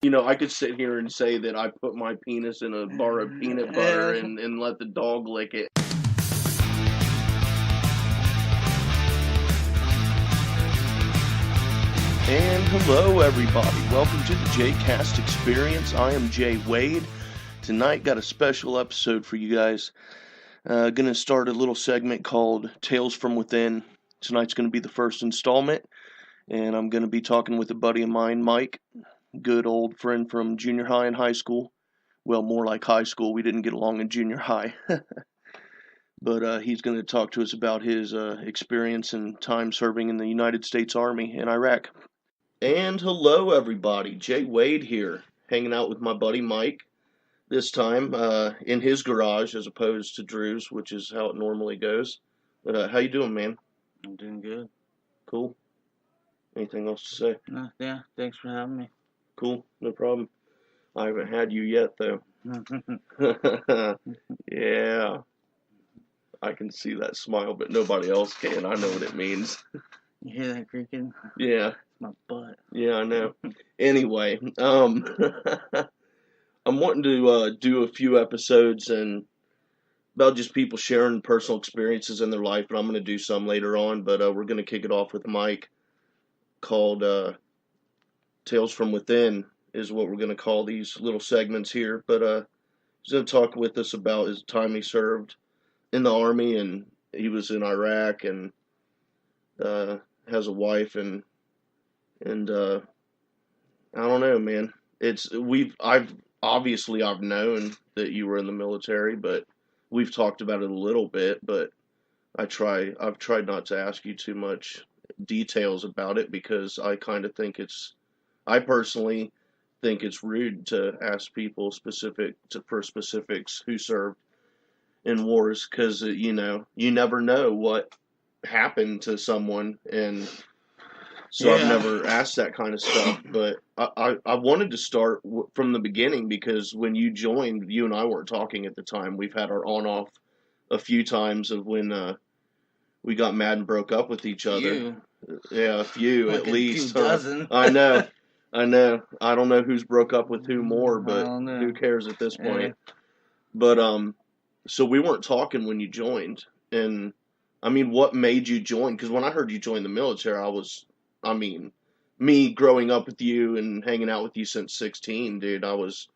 I could sit here and say that I put my penis in a bar of peanut butter Yeah. and let the dog lick it. And hello, everybody. Welcome to the Jcast experience. I am Jay Wade. Tonight, got a special episode for you guys. Gonna start a little segment called Tales from Within. Tonight's gonna be the first installment, and I'm gonna be talking with a buddy of mine, Mike, good old friend from junior high and high school. Well, more like high school. We didn't get along in junior high. But he's going to talk to us about his experience and time serving in the United States Army in Iraq. And hello, everybody. Jay Wade here, hanging out with my buddy Mike. This time in his garage as opposed to Drew's, which is how it normally goes. But how you doing, man? I'm doing good. Cool. Anything else to say? No, yeah, thanks for having me. Cool, no problem. I haven't had you yet, though. Yeah. I can see that smile, but nobody else can. I know what it means. You hear that creaking? Yeah. It's my butt. Yeah, I know. Anyway, I'm wanting to do a few episodes and about just people sharing personal experiences in their life, and I'm going to do some later on, but we're going to kick it off with Mike, called Tales from Within is what we're going to call these little segments here. But he's going to talk with us about his time he served in the Army, and he was in Iraq, and has a wife, and I don't know, man. I've known that you were in the military, but we've talked about it a little bit, but I've tried not to ask you too much details about it because I personally think it's rude to ask people for specifics who served in wars, because you never know what happened to someone, and so I've never asked that kind of stuff. But I wanted to start from the beginning, because when you joined, you and I weren't talking at the time. We've had our on off a few times of when we got mad and broke up with each other. Yeah, a few Like at a least. few dozen. I know. I don't know who's broke up with who more, but who cares at this point. But so we weren't talking when you joined, and I mean, what made you join? Because when I heard you join the military, me growing up with you and hanging out with you since 16, dude, I was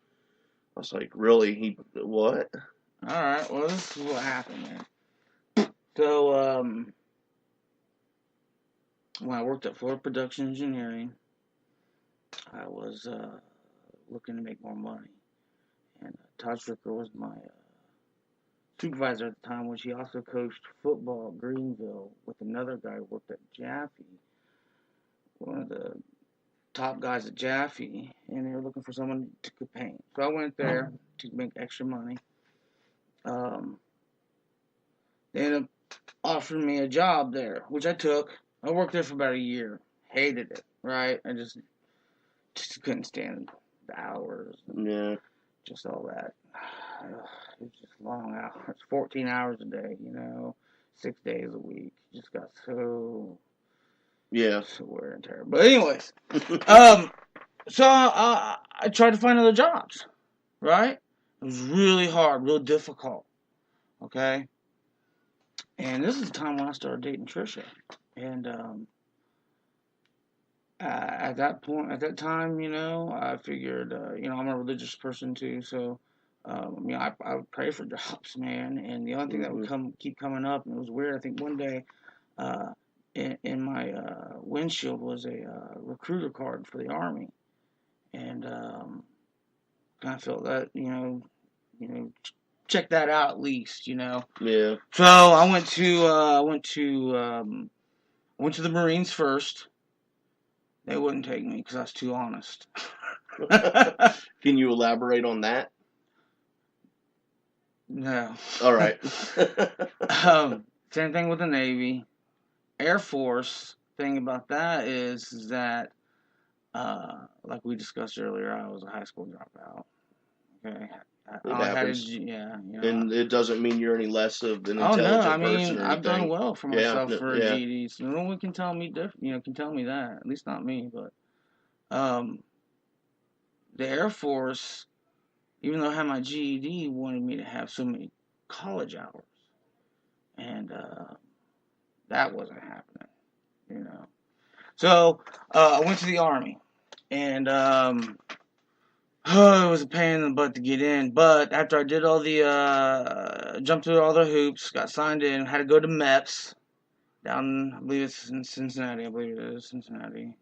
like, really? What? All right, well, this is what happened, man. So, when I worked at Florida Production Engineering, I was looking to make more money. And Todd Stricker was my supervisor at the time, which he also coached football at Greenville with another guy who worked at Jaffe, one of the top guys at Jaffe, and they were looking for someone to paint. So I went there to make extra money. They ended up offering me a job there, which I took. I worked there for about a year. Hated it, right? I just couldn't stand the hours. Yeah. Just all that. It was just long hours. 14 hours a day, 6 days a week. Just got so wear and tear. But anyways, so I tried to find other jobs, right? It was really hard, real difficult, okay? And this is the time when I started dating Trisha. And at that time, I figured, I'm a religious person too, so I would pray for jobs, man. And the only thing that would keep coming up, and it was weird. I think one day, in my windshield was a recruiter card for the Army, and I felt that, check that out at least, Yeah. So I went to the Marines first. They wouldn't take me because I was too honest. Can you elaborate on that? No. All right. Same thing with the Navy. Air Force, thing about that is that, like we discussed earlier, I was a high school dropout. Okay. It happens. And it doesn't mean you're any less of an intelligent person or anything. I've done well for myself for a GD. So no one can tell me different. Can tell me that. At least not me. But the Air Force, even though I had my GED, wanted me to have so many college hours. And that wasn't happening, you know. So I went to the Army. And it was a pain in the butt to get in. But after I did all the, jumped through all the hoops, got signed in, had to go to MEPS down, I believe it's in Cincinnati. I believe it is Cincinnati.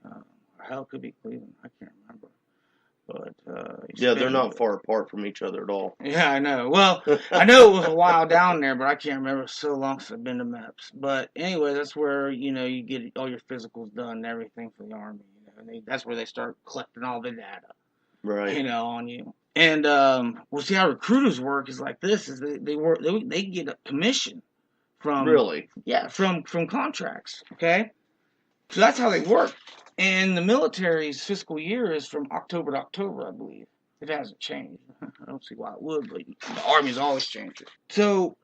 Or hell, it could be Cleveland. I can't remember. But Yeah, they're not far apart from each other at all. Yeah, I know. Well, I know it was a while down there, but I can't remember. It's so long since I've been to MEPS. But anyway, that's where you get all your physicals done and everything for the Army. And that's where they start collecting all the data, Right. on you. And well, see how recruiters work is like this: is they get a commission from Really? from contracts. Okay, so that's how they work. And the military's fiscal year is from October to October, I believe. It hasn't changed. I don't see why it would, but the Army's always changed it. So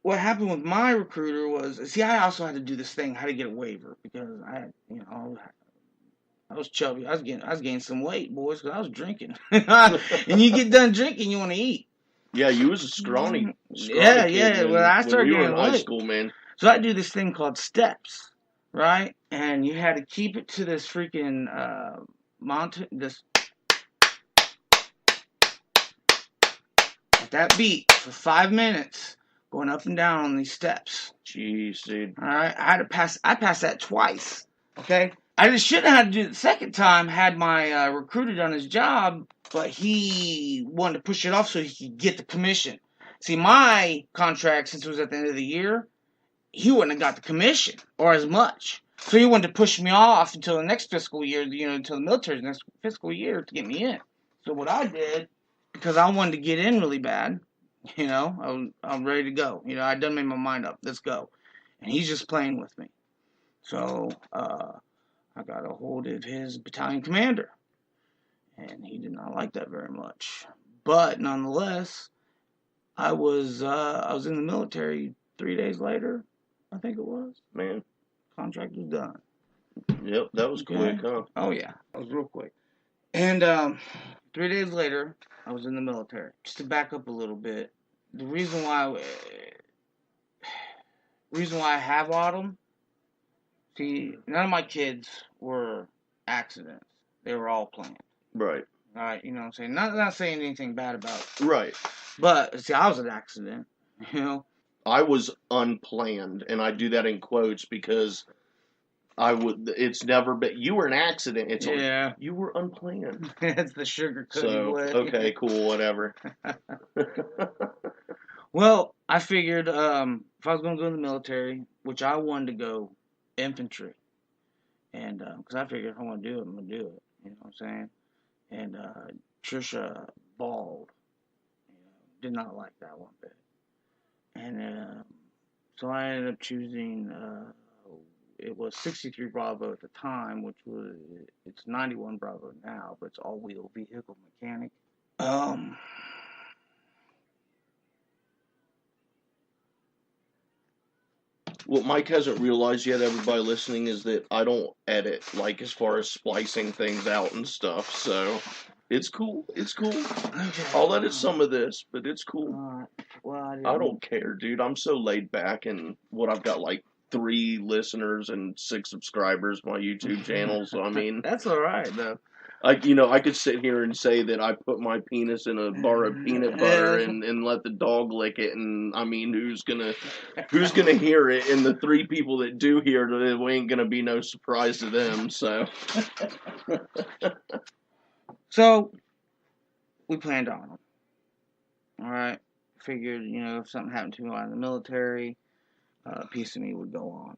what happened with my recruiter was, see, I also had to do this thing, how to get a waiver, because I was chubby. I was gaining some weight, boys, because I was drinking. And you get done drinking, you want to eat. Yeah, you was a scrawny Yeah, kid when I when started we were in getting high weight. school, man. So I do this thing called steps, right? And you had to keep it to this freaking mountain, that beat for 5 minutes, going up and down on these steps. Jeez, dude. All right, I passed that twice. Okay, I just shouldn't have had to do it the second time. Had my recruiter done his job, but he wanted to push it off so he could get the commission. See, my contract, since it was at the end of the year, he wouldn't have got the commission or as much. So he wanted to push me off until the next fiscal year, until the military's next fiscal year to get me in. So what I did, because I wanted to get in really bad, I'm ready to go. I done made my mind up. Let's go. And he's just playing with me. So I got a hold of his battalion commander, and he did not like that very much. But nonetheless, I was in the military 3 days later, I think it was. Man. Contract was done. Yep, that was quick, huh? Oh yeah, that was real quick. And 3 days later, I was in the military. Just to back up a little bit, the reason why I have autumn, see, none of my kids were accidents. They were all planned. Right. All right, you know what I'm saying? Not saying anything bad about it. Right. But see, I was an accident. I was unplanned, and I do that in quotes because it's never been, you were an accident. It's yeah. You were unplanned. That's the sugar coating So, way. okay, cool, whatever. Well, I figured if I was going to go in the military, which I wanted to go infantry, and because I figured if I want to do it, I'm going to do it. You know what I'm saying? And Trisha bawled. Did not like that one bit. And so I ended up choosing, it was 63 Bravo at the time, it's 91 Bravo now, but it's all-wheel vehicle mechanic. What Mike hasn't realized yet, everybody listening, is that I don't edit, like, as far as splicing things out and stuff, so it's cool. It's cool. Okay. I'll edit some of this, but it's cool. Well, I don't care, dude. I'm so laid back, and I've got, like, 3 listeners and 6 subscribers, my YouTube channel, so I mean... That's alright, though. I could sit here and say that I put my penis in a bar of peanut butter and let the dog lick it, and I mean, who's gonna hear it? And the 3 people that do hear it, it ain't gonna be no surprise to them. So, so we planned on them. All right, figured if something happened to me while in the military, a piece of me would go on.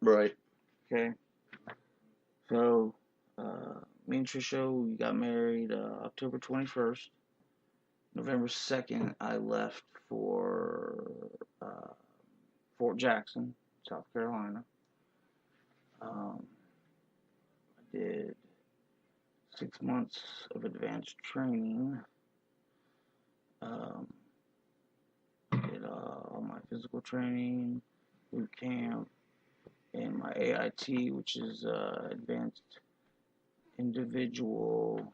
Right. Okay. So. Me and Trisha, we got married October 21st. November 2nd, I left for Fort Jackson, South Carolina. I did 6 months of advanced training. Did all my physical training, boot camp, and my AIT, which is advanced individual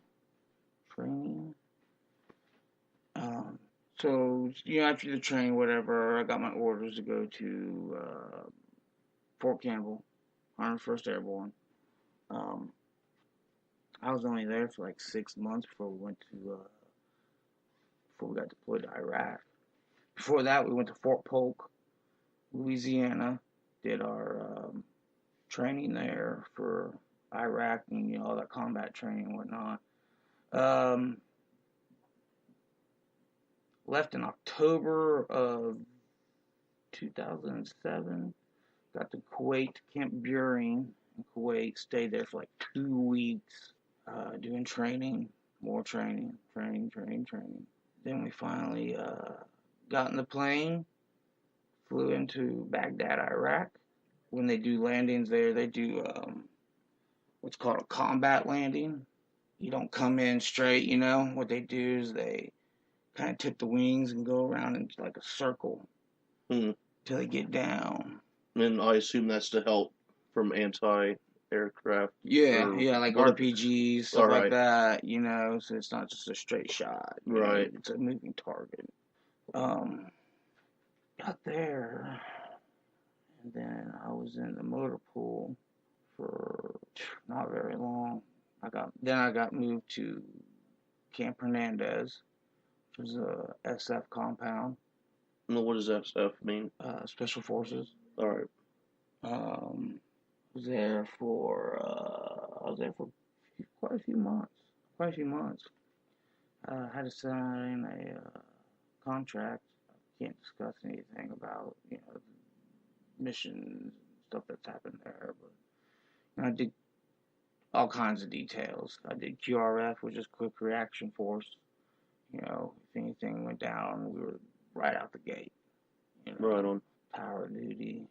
So, after the training, whatever, I got my orders to go to Fort Campbell, 101st Airborne. I was only there for like 6 months before we got deployed to Iraq. Before that, we went to Fort Polk, Louisiana, did our training there for Iraq and all that combat training and whatnot. Left in October of 2007. Got to Kuwait, Camp Buring in Kuwait. Stayed there for like 2 weeks, doing training, more training. Then we finally got in the plane, flew into Baghdad, Iraq. When they do landings there, they do what's called a combat landing. You don't come in straight, What they do is they kind of tip the wings and go around in like a circle till they get down. And I assume that's to help from anti-aircraft. Yeah, like RPGs, stuff like that, so it's not just a straight shot. Right. It's a moving target. Got there, and then I was in the motor pool for not very long. I got moved to Camp Hernandez, which was a SF compound. What does SF mean? Special Forces. All right. I was there for quite a few months. Had to sign a contract. Can't discuss anything about missions, stuff that's happened there, but I did all kinds of details. I did QRF, which is Quick Reaction Force. If anything went down, we were right out the gate. Right on. Power duty,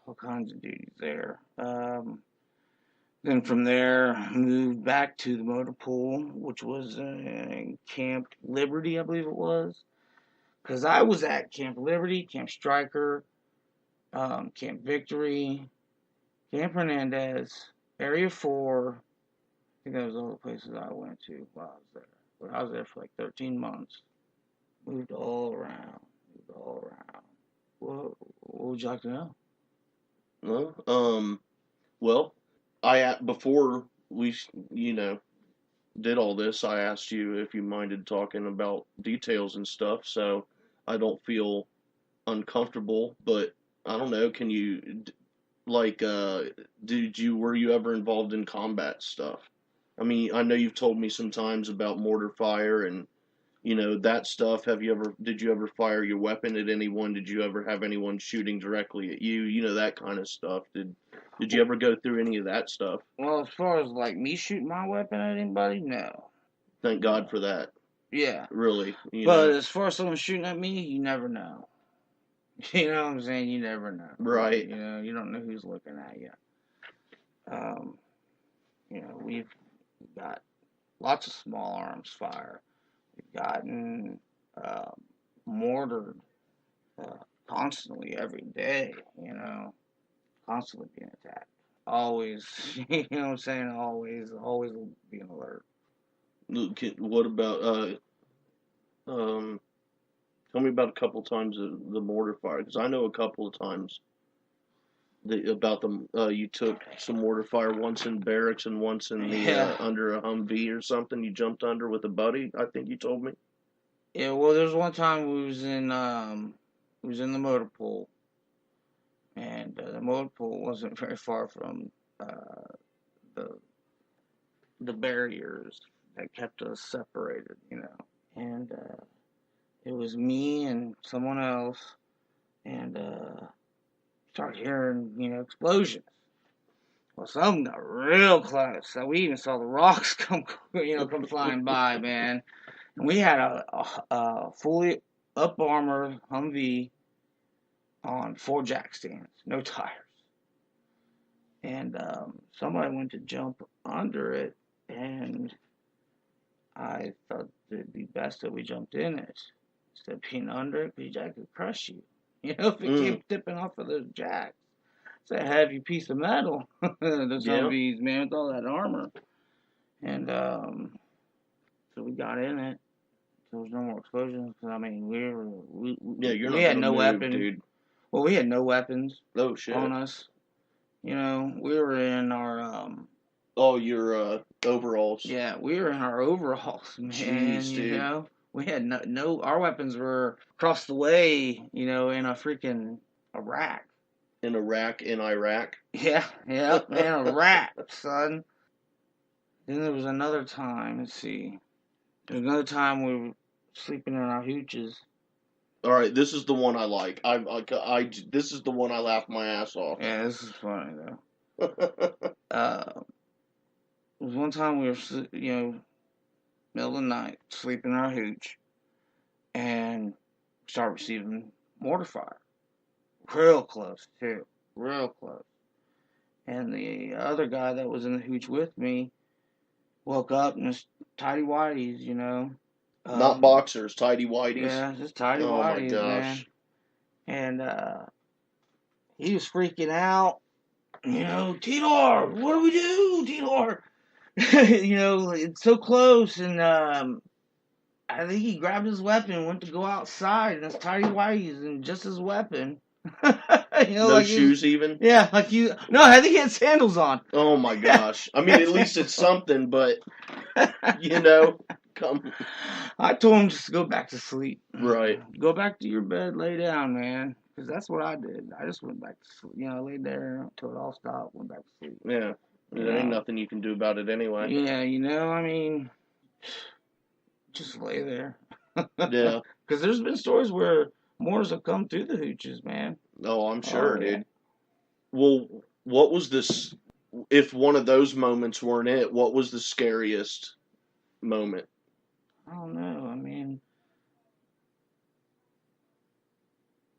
all kinds of duties there. Then from there, moved back to the motor pool, which was Camp Liberty, I believe it was. Because I was at Camp Liberty, Camp Stryker, Camp Victory, Camp Hernandez, Area 4. I think that was all the places I went to while I was there. But I was there for like 13 months. Moved all around. What would you like to know? Well, before we, did all this, I asked you if you minded talking about details and stuff, so I don't feel uncomfortable, but I don't know, can you, like, were you ever involved in combat stuff? I mean, I know you've told me sometimes about mortar fire and, that stuff. Did you ever fire your weapon at anyone? Did you ever have anyone shooting directly at you? That kind of stuff. Did you ever go through any of that stuff? Well, as far as like me shooting my weapon at anybody, no. Thank God for that. Yeah. Really. But as far as someone shooting at me, you never know. You know what I'm saying? You never know. Right. You don't know who's looking at you. We've got lots of small arms fire. We've gotten mortared constantly every day, constantly being attacked. Always, you know what I'm saying? Always being alert. What about, tell me about a couple times of the mortar fire, because I know a couple of times you took some mortar fire once in barracks and once in the under a Humvee or something. You jumped under with a buddy, I think you told me. Yeah, well, there's one time we was in the motor pool, and the motor pool wasn't very far from the barriers that kept us separated, and it was me and someone else, and started hearing, explosions. Well, some got real close, so we even saw the rocks come flying by, man. And we had a fully up armored Humvee on 4 jack stands, no tires. And somebody went to jump under it, and I thought it'd be best that we jumped in it instead of being under it, because Jack could crush you. If it came tipping off of those jacks. It's a heavy piece of metal. Those Humvees, man, with all that armor. And so we got in it, there was no more explosions. Cause I mean, Yeah, you're we not had gonna no move, weapon. dude. Well, we had no weapons Oh on shit. us. You know, we were in our Oh, your overalls. yeah, we were in our overalls, man. Jeez, You dude. know, we had no our weapons were across the way. You know, in a freaking Iraq. In Iraq, in Iraq. Yeah, yeah, in Iraq, son. Then there was another time. Let's see. There was another time we were sleeping in our hooches. All right, this is the one I like. This is the one I laugh my ass off. Yeah, this is funny though. There was one time we were, middle of the night, sleeping in our hooch, and started receiving mortar fire. Real close, too. Real close. And the other guy that was in the hooch with me woke up in his tidy whities, you know. Not boxers, tidy whities. Yeah, just tidy Oh my whities, man. gosh. And he was freaking out. You know, Tidor, what do we do, Tidor? You know, it's so close, and I think he grabbed his weapon and went to go outside, and his tidy whities and just his weapon. You know, No like he was, shoes even? yeah, like you. No, I think he had sandals on. Oh my gosh. I mean, at least it's something, but you know, come I told him just to go back to sleep. right. Go back to your bed, lay down, man. Because that's what I did. I just went back to sleep. You know, I laid there until it all stopped, went back to sleep. Yeah. You There ain't know? nothing you can do about it anyway. Yeah, you know, I mean, just lay there. Yeah. Because there's been stories where mortars have come through the hooches, man. Oh, I'm Oh, sure, yeah. dude. Well, what was this? If one of those moments weren't it, what was the scariest moment? I don't know. I mean,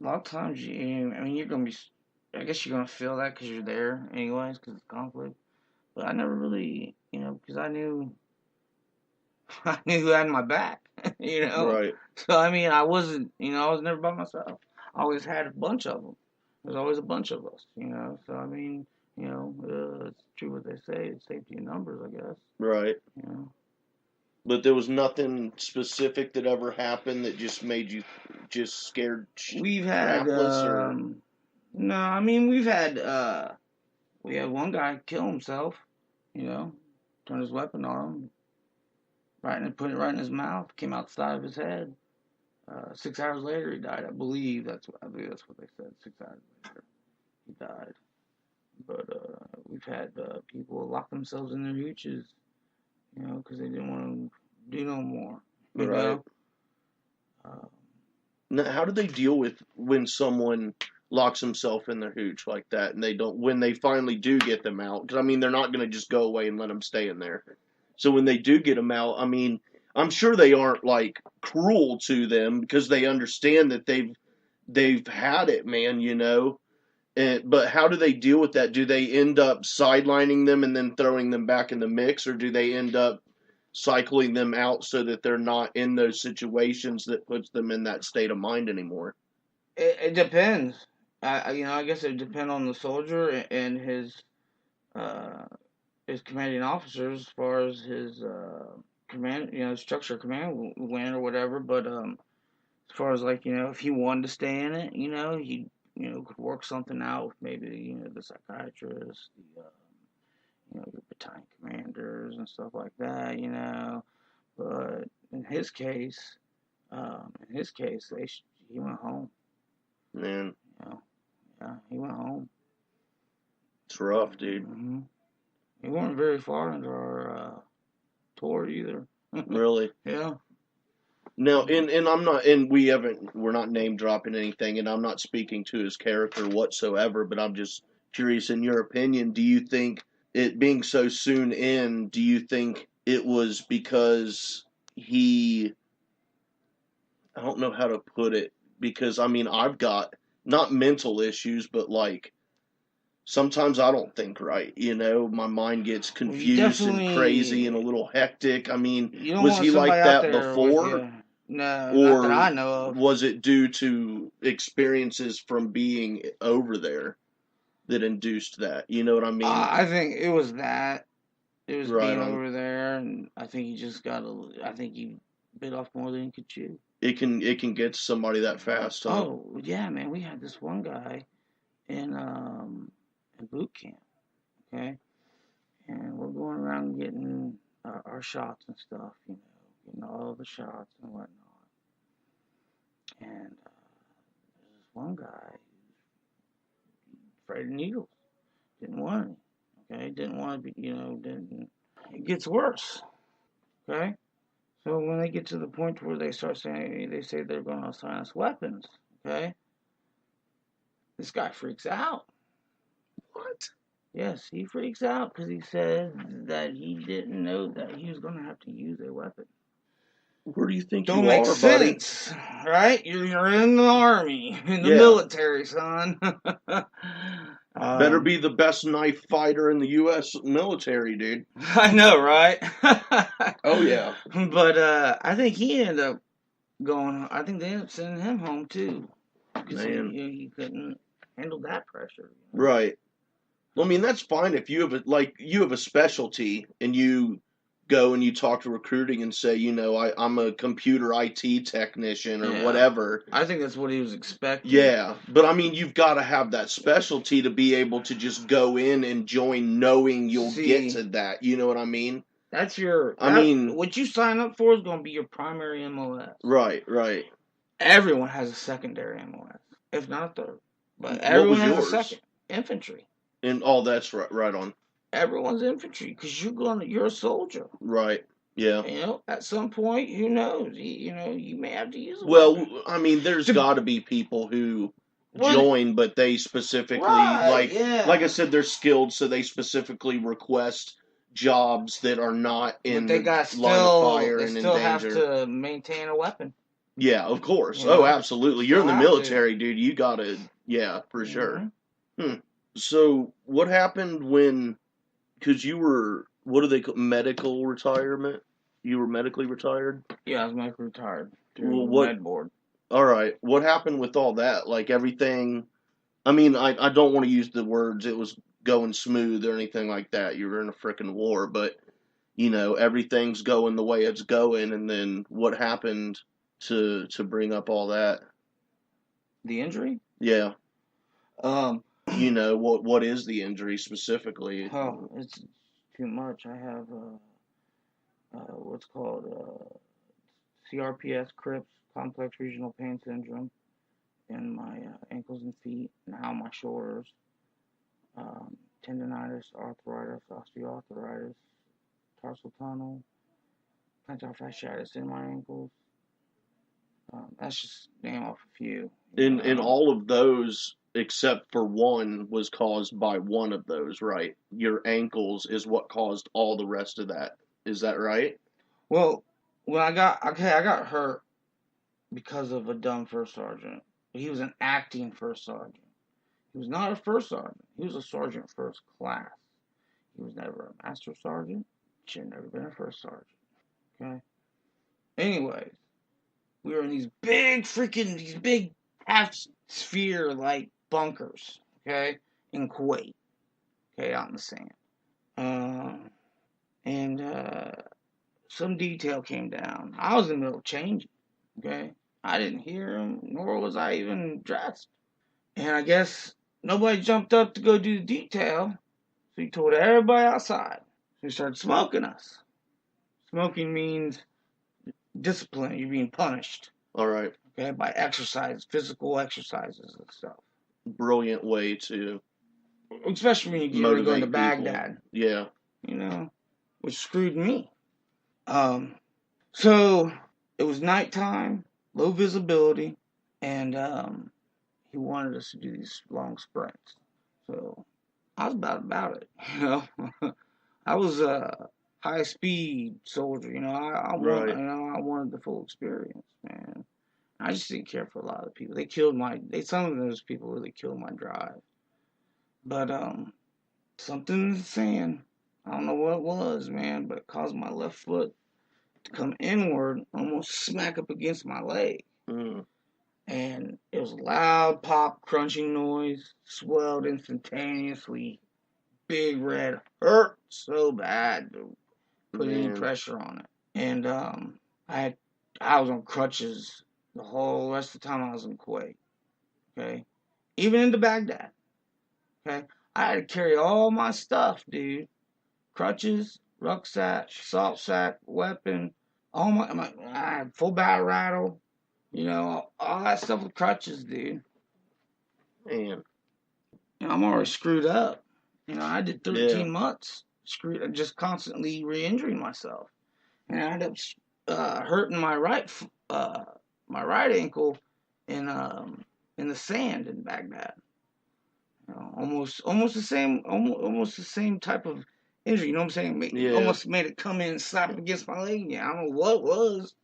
a lot of times I mean, you're gonna be. I guess you're gonna feel that because you're there, anyways, because it's conflict. But I never really, you know, because I knew, I knew who had my back, you know. Right. So I mean, I wasn't, you know, I was never by myself. I always had a bunch of them. There's always a bunch of us, you know. So I mean, you know, it's true what they say. It's safety in numbers, I guess. Right. You know. But there was nothing specific that ever happened that just made you just scared We've had, crapless, or no, I mean, we had one guy kill himself, you know, turn his weapon on him, put it right in his mouth, came out the side of his head. 6 hours later, he died. I believe that's what they said. 6 hours later, he died. But we've had people lock themselves in their hooches, you know, because they didn't want to do no more, you right. know. Now, how do they deal with when someone locks himself in their hooch like that, and they don't when they finally do get them out? Because I mean, they're not going to just go away and let them stay in there. So when they do get them out, I mean, I'm sure they aren't like cruel to them because they understand that they've had it, man. You know. But how do they deal with that? Do they end up sidelining them and then throwing them back in the mix, or do they end up cycling them out so that they're not in those situations that puts them in that state of mind anymore? It depends. You know, I guess it depends on the soldier and uh, his commanding officers as far as his command, you know, structure command went or whatever. But as far as like, you know, if he wanted to stay in it, you know, he, you know, could work something out with maybe, you know, the psychiatrist, the you know, your battalion commanders and stuff like that, you know. But in his case, he went home. Man, You know, yeah, he went home. it's rough, dude. He weren't very far into our tour either. Really. Yeah. No, and I'm not, and we're not name dropping anything, and I'm not speaking to his character whatsoever, but I'm just curious, in your opinion, do you think it being so soon in, do you think it was because he, I don't know how to put it, because I mean, I've got not mental issues, but like, sometimes I don't think right, you know, my mind gets Well, you confused and crazy and a definitely little hectic. I mean, you don't was want he like somebody out that there with before? you. No, not that Or I know of. was it due to experiences from being over there that induced that? You know what I mean? I think it was that. It was Right being on. over there, and I think he just got a. I think he bit off more than he could chew. It can get somebody that fast, huh? Oh yeah, man. We had this one guy in boot camp. Okay, and we're going around getting our shots and stuff. Getting all the shots and whatnot. And there's this one guy afraid of needles. Didn't want any. Okay, didn't want to be. Didn't. It gets worse. Okay. So when they get to the point where they say they're going to assign us weapons. Okay. This guy freaks out. What? Yes, he freaks out because he says that he didn't know that he was going to have to use a weapon. Where do you think Don't you make are, buddy? sense, right? You're in the army, in the Yeah. military, son. Better be the best knife fighter in the U.S. military, dude. I know, right? Oh, yeah. But I think he ended up going. I think they ended up sending him home too, because Man. he couldn't handle that pressure. Right. Well, I mean, that's fine if you have a specialty and you go and you talk to recruiting and say, I'm a computer IT technician or Yeah. whatever. I think that's what he was expecting. Yeah, but I mean, you've got to have that specialty to be able to just go in and join knowing you'll get to that. You know what I mean? That's what you sign up for is going to be your primary MOS. Right. Everyone has a secondary MOS, if not a third. But What everyone was has yours? a second. Infantry. And that's right on. Everyone's infantry because you're a soldier. Right. Yeah. At some point, who knows? You may have to use a Well, weapon. I mean, there's got to be people who join, but they specifically like I said, they're skilled, so they specifically request jobs that are not in the line of fire and in danger. They still have to maintain a weapon. Yeah, of course. Oh, absolutely. You're in the military, dude. You gotta, for sure. So, what happened when? Because you were, what do they call medical retirement? You were medically retired. Yeah, I was medically retired Well, through med board. All right. What happened with all that? Like everything. I mean, I don't want to use the words it was going smooth or anything like that. You were in a freaking war, but everything's going the way it's going. And then what happened to bring up all that? The injury? Yeah. What is the injury specifically? Oh, it's too much. I have what's called CRPS, CRIPS, complex regional pain syndrome, in my ankles and feet, now my shoulders, tendonitis, arthritis, osteoarthritis, tarsal tunnel, plantar fasciitis in my ankles. That's just name off a few. And all of those, except for one, was caused by one of those, right? Your ankles is what caused all the rest of that. Is that right? Well, when I got hurt because of a dumb first sergeant. He was an acting first sergeant. He was not a first sergeant. He was a sergeant first class. He was never a master sergeant. Should have never been a first sergeant. Okay. Anyways, we were in these big half sphere like bunkers. Okay, in Kuwait. Okay, out in the sand. And some detail came down. I was in the middle of changing. Okay, I didn't hear him, nor was I even dressed. And I guess nobody jumped up to go do the detail, so he told everybody outside. So he started smoking us. Smoking means discipline. You're being punished. All right. Okay, by exercise, physical exercises and stuff. Brilliant way to, especially when you're going to Baghdad. Yeah. Which screwed me. So it was nighttime, low visibility, and he wanted us to do these long sprints. So I was about it, I was a high speed soldier, I wanted the full experience, man. I just didn't care for a lot of people. Some of those people really killed my drive. But something in the sand, I don't know what it was, man, but it caused my left foot to come inward, almost smack up against my leg. And it was a loud pop, crunching noise, swelled instantaneously, big red, hurt so bad to put any pressure on it. And I had I was on crutches the whole rest of the time I was in Kuwait. Okay, even into Baghdad. Okay, I had to carry all my stuff, dude. Crutches, rucksack, salt sack, weapon, I had full battle rattle. You know, all that stuff with crutches, dude. Man. You know, I'm already screwed up. You know, I did Yeah. 13 months screwed, just constantly re-injuring myself, and I ended up hurting my right ankle in in the sand in Baghdad. You know, almost the same type of injury. You know what I'm saying? Yeah. Almost made it come in and slap against my leg. Yeah, I don't know what it was.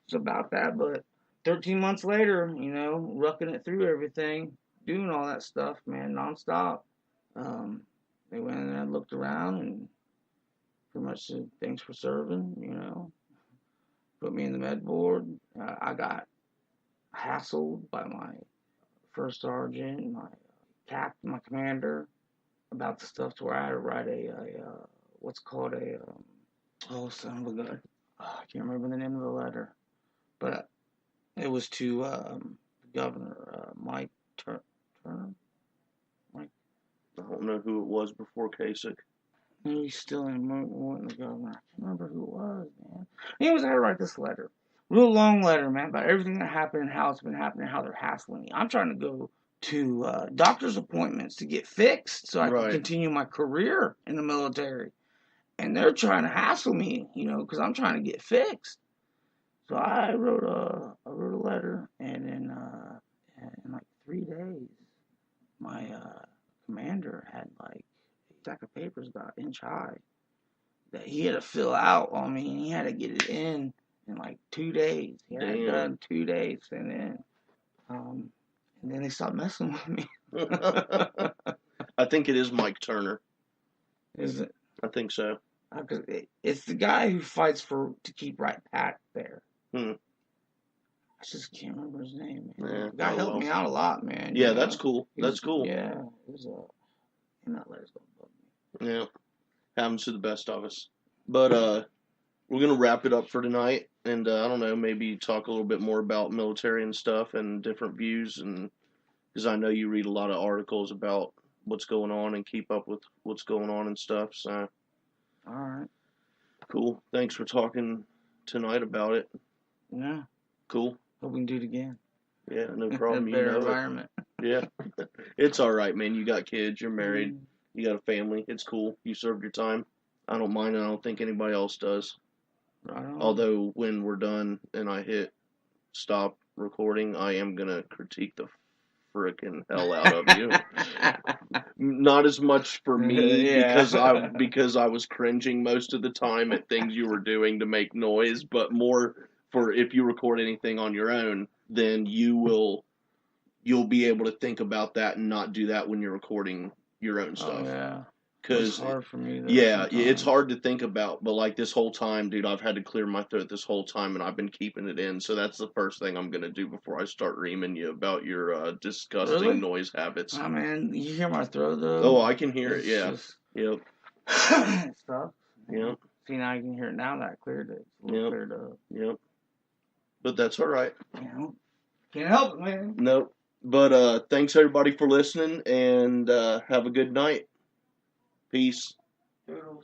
It's about that, but 13 months later, you know, rucking it through everything, doing all that stuff, man, nonstop. Um, they went in there and looked around and pretty much said, thanks for serving, you know, put me in the med board. I got hassled by my first sergeant, my captain, my commander, about the stuff to where I had to write what's called oh, son of a gun. Oh, I can't remember the name of the letter, but it was to Governor Mike Turner. Mike, I don't know who it was before Kasich. he's still in the governor. I can't remember who it was, man. Anyways, I had to write this letter. Real long letter, man, about everything that happened and how it's been happening, how they're hassling me. I'm trying to go to doctor's appointments to get fixed so I can Right. continue my career in the military. And they're trying to hassle me, you know, because I'm trying to get fixed. So I wrote a letter, and in like 3 days, my commander had like a stack of papers about inch high that he had to fill out on me, and he had to get it in like 2 days. He had it Damn. done 2 days, and then they stopped messing with me. I think it is Mike Turner. Is it? I think so. Because it's the guy who fights to keep right Pat there. Hmm. I just can't remember his name, man. Yeah. The guy helped me out a lot, man. Yeah, you know? that's cool. That's cool. Yeah, it was and that letter's gonna bug me. Yeah. Happens to the best of us. But we're gonna wrap it up for tonight, and I don't know, maybe talk a little bit more about military and stuff and different views, and because I know you read a lot of articles about what's going on and keep up with what's going on and stuff. So All right. cool. Thanks for talking tonight about it. Yeah. Cool. Hope we can do it again. Yeah, no In a problem. You better know it. environment. Yeah. It's all right, man. You got kids. You're married. You got a family. It's cool. You served your time. I don't mind. I don't think anybody else does. Right on. Although when we're done and I hit stop recording, I am gonna critique the frickin' hell out of you. Not as much for me Yeah. because I was cringing most of the time at things you were doing to make noise, but more for if you record anything on your own, then you'll be able to think about that and not do that when you're recording your own Oh stuff. yeah. It's Because hard for me though. yeah, it's Sometimes. hard to think about, but like this whole time, dude, I've had to clear my throat this whole time, and I've been keeping it in. So that's the first thing I'm gonna do before I start reaming you about your disgusting Really? noise habits. Oh man, you hear my throat though? Oh, I can hear it. It's Yeah. just Yep. it sucks. Yep. See, now you can hear it now that I cleared it. It's a little Yep. cleared up. Yep. But that's all right. You know, can't help it, man. Nope. But thanks everybody for listening, and have a good night. Peace. Toodles.